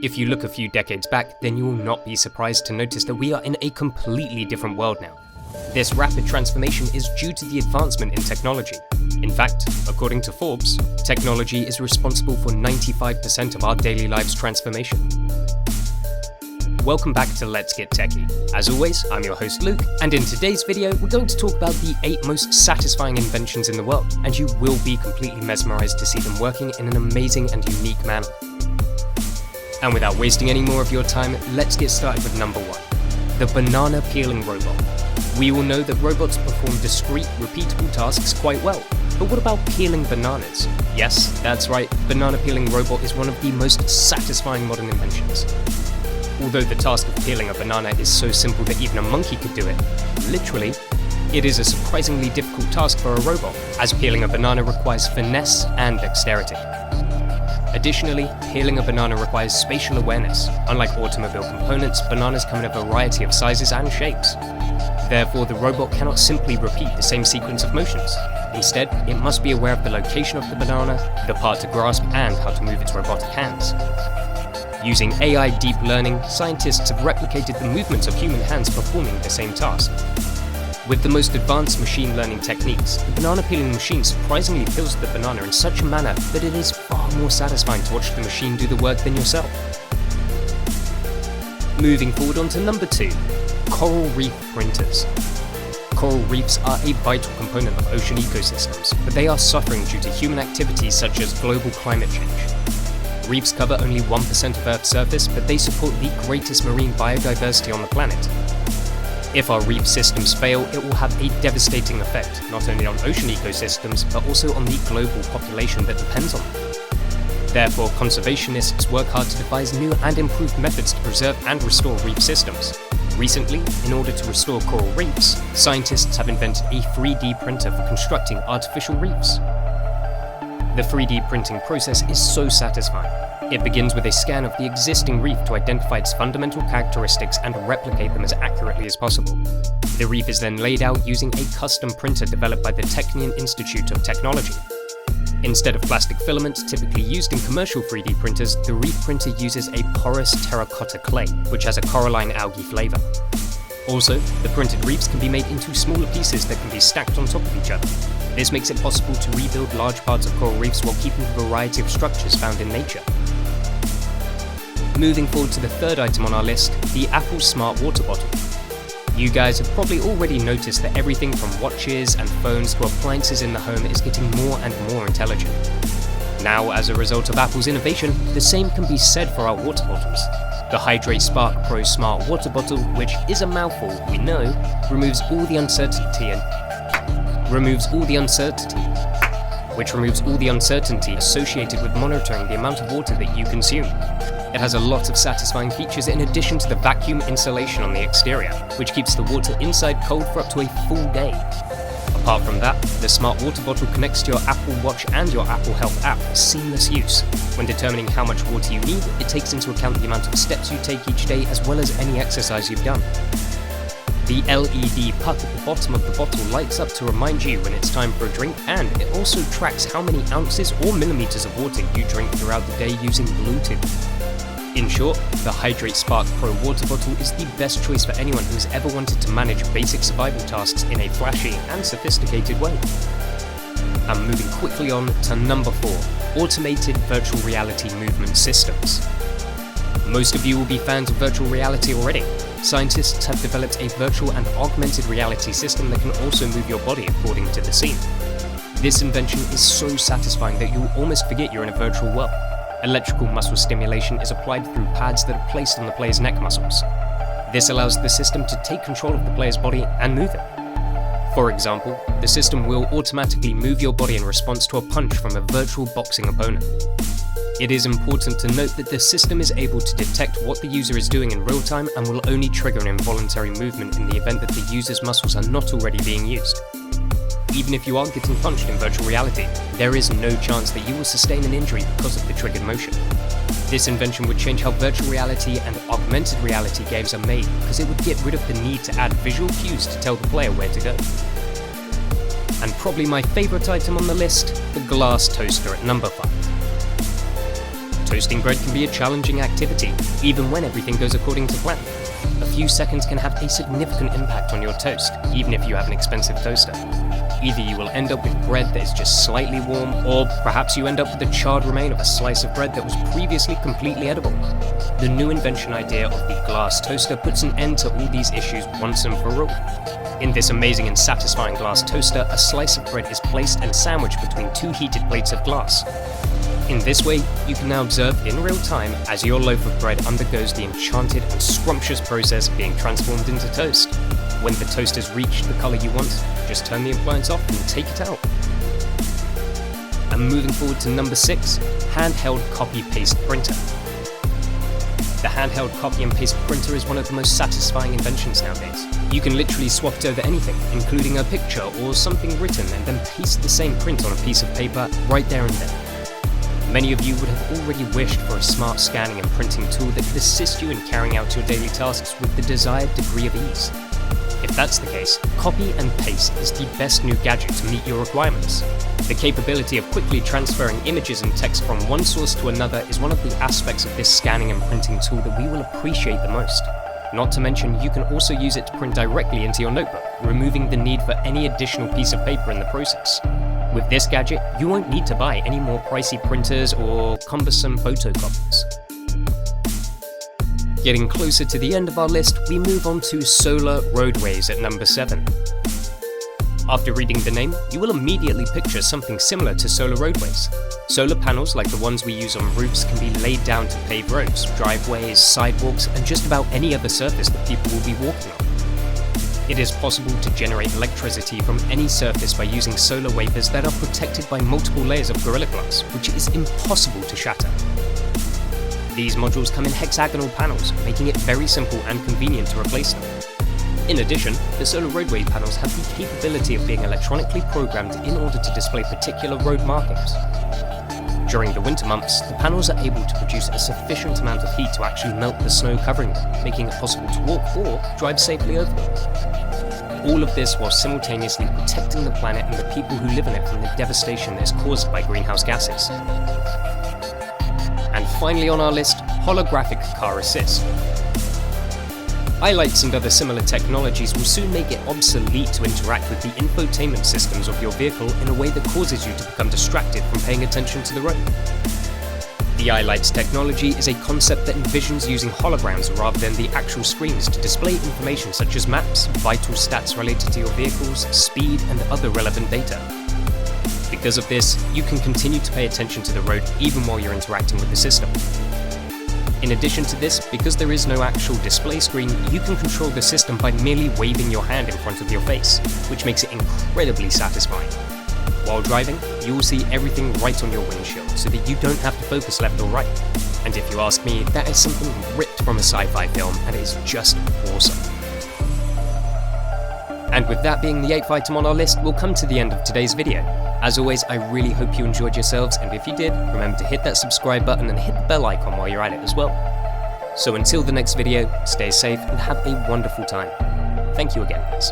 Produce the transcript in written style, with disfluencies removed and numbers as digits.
If you look a few decades back, then you will not be surprised to notice that we are in a completely different world now. This rapid transformation is due to the advancement in technology. In fact, according to Forbes, technology is responsible for 95% of our daily lives' transformation. Welcome back to Let's Get Techy. As always, I'm your host Luke, and in today's video, we're going to talk about the 8 most satisfying inventions in the world, and you will be completely mesmerized to see them working in an amazing and unique manner. And without wasting any more of your time, let's get started with number 1, the banana peeling robot. We all know that robots perform discrete, repeatable tasks quite well, but what about peeling bananas? Yes, that's right, banana peeling robot is one of the most satisfying modern inventions. Although the task of peeling a banana is so simple that even a monkey could do it, literally, it is a surprisingly difficult task for a robot, as peeling a banana requires finesse and dexterity. Additionally, peeling a banana requires spatial awareness. Unlike automobile components, bananas come in a variety of sizes and shapes. Therefore, the robot cannot simply repeat the same sequence of motions. Instead, it must be aware of the location of the banana, the part to grasp, and how to move its robotic hands. Using AI deep learning, scientists have replicated the movements of human hands performing the same task. With the most advanced machine learning techniques, the banana peeling machine surprisingly peels the banana in such a manner that it is far more satisfying to watch the machine do the work than yourself. Moving forward on to number 2, coral reef printers. Coral reefs are a vital component of ocean ecosystems, but they are suffering due to human activities such as global climate change. Reefs cover only 1% of Earth's surface, but they support the greatest marine biodiversity on the planet. If our reef systems fail, it will have a devastating effect, not only on ocean ecosystems, but also on the global population that depends on them. Therefore, conservationists work hard to devise new and improved methods to preserve and restore reef systems. Recently, in order to restore coral reefs, scientists have invented a 3D printer for constructing artificial reefs. The 3D printing process is so satisfying. It begins with a scan of the existing reef to identify its fundamental characteristics and replicate them as accurately as possible. The reef is then laid out using a custom printer developed by the Technion Institute of Technology. Instead of plastic filaments typically used in commercial 3D printers, the reef printer uses a porous terracotta clay, which has a coralline algae flavor. Also, the printed reefs can be made into smaller pieces that can be stacked on top of each other. This makes it possible to rebuild large parts of coral reefs while keeping the variety of structures found in nature. Moving forward to the third item on our list, the Apple Smart Water Bottle. You guys have probably already noticed that everything from watches and phones to appliances in the home is getting more and more intelligent. Now, as a result of Apple's innovation, the same can be said for our water bottles. The Hydrate Spark Pro Smart Water Bottle, which is a mouthful, we know, removes all the uncertainty associated with monitoring the amount of water that you consume. It has a lot of satisfying features in addition to the vacuum insulation on the exterior, which keeps the water inside cold for up to a full day. Apart from that, the Smart Water Bottle connects to your Apple Watch and your Apple Health app for seamless use. When determining how much water you need, it takes into account the amount of steps you take each day as well as any exercise you've done. The LED puck at the bottom of the bottle lights up to remind you when it's time for a drink, and it also tracks how many ounces or millimeters of water you drink throughout the day using Bluetooth. In short, the Hydrate Spark Pro water bottle is the best choice for anyone who has ever wanted to manage basic survival tasks in a flashy and sophisticated way. And moving quickly on to number 4, automated virtual reality movement systems. Most of you will be fans of virtual reality already. Scientists have developed a virtual and augmented reality system that can also move your body according to the scene. This invention is so satisfying that you'll almost forget you're in a virtual world. Electrical muscle stimulation is applied through pads that are placed on the player's neck muscles. This allows the system to take control of the player's body and move it. For example, the system will automatically move your body in response to a punch from a virtual boxing opponent. It is important to note that the system is able to detect what the user is doing in real time and will only trigger an involuntary movement in the event that the user's muscles are not already being used. Even if you are getting punched in virtual reality, there is no chance that you will sustain an injury because of the triggered motion. This invention would change how virtual reality and augmented reality games are made, because it would get rid of the need to add visual cues to tell the player where to go. And probably my favourite item on the list, the glass toaster at number 5. Toasting bread can be a challenging activity, even when everything goes according to plan. A few seconds can have a significant impact on your toast, even if you have an expensive toaster. Either you will end up with bread that is just slightly warm, or perhaps you end up with the charred remain of a slice of bread that was previously completely edible. The new invention idea of the glass toaster puts an end to all these issues once and for all. In this amazing and satisfying glass toaster, a slice of bread is placed and sandwiched between two heated plates of glass. In this way, you can now observe in real time as your loaf of bread undergoes the enchanted and scrumptious process of being transformed into toast. When the toast has reached the colour you want, just turn the appliance off and take it out. And moving forward to number 6, handheld copy-paste printer. The handheld copy and paste printer is one of the most satisfying inventions nowadays. You can literally swap it over anything, including a picture or something written, and then paste the same print on a piece of paper right there and then. Many of you would have already wished for a smart scanning and printing tool that could assist you in carrying out your daily tasks with the desired degree of ease. If that's the case, Copy and Paste is the best new gadget to meet your requirements. The capability of quickly transferring images and text from one source to another is one of the aspects of this scanning and printing tool that we will appreciate the most. Not to mention, you can also use it to print directly into your notebook, removing the need for any additional piece of paper in the process. With this gadget, you won't need to buy any more pricey printers or cumbersome photocopies. Getting closer to the end of our list, we move on to solar roadways at number 7. After reading the name, you will immediately picture something similar to solar roadways. Solar panels like the ones we use on roofs can be laid down to pave roads, driveways, sidewalks, and just about any other surface that people will be walking on. It is possible to generate electricity from any surface by using solar wafers that are protected by multiple layers of Gorilla Glass, which is impossible to shatter. These modules come in hexagonal panels, making it very simple and convenient to replace them. In addition, the solar roadway panels have the capability of being electronically programmed in order to display particular road markings. During the winter months, the panels are able to produce a sufficient amount of heat to actually melt the snow covering them, making it possible to walk or drive safely over them. All of this while simultaneously protecting the planet and the people who live in it from the devastation that is caused by greenhouse gases. And finally on our list, holographic car assist. Eyelights and other similar technologies will soon make it obsolete to interact with the infotainment systems of your vehicle in a way that causes you to become distracted from paying attention to the road. The eyelights technology is a concept that envisions using holograms rather than the actual screens to display information such as maps, vital stats related to your vehicle's speed, and other relevant data. Because of this, you can continue to pay attention to the road even while you're interacting with the system. In addition to this, because there is no actual display screen, you can control the system by merely waving your hand in front of your face, which makes it incredibly satisfying. While driving, you will see everything right on your windshield, so that you don't have to focus left or right. And if you ask me, that is something ripped from a sci-fi film, and it is just awesome. And with that being the 8th item on our list, we'll come to the end of today's video. As always, I really hope you enjoyed yourselves, and if you did, remember to hit that subscribe button and hit the bell icon while you're at it as well. So until the next video, stay safe and have a wonderful time. Thank you again, guys.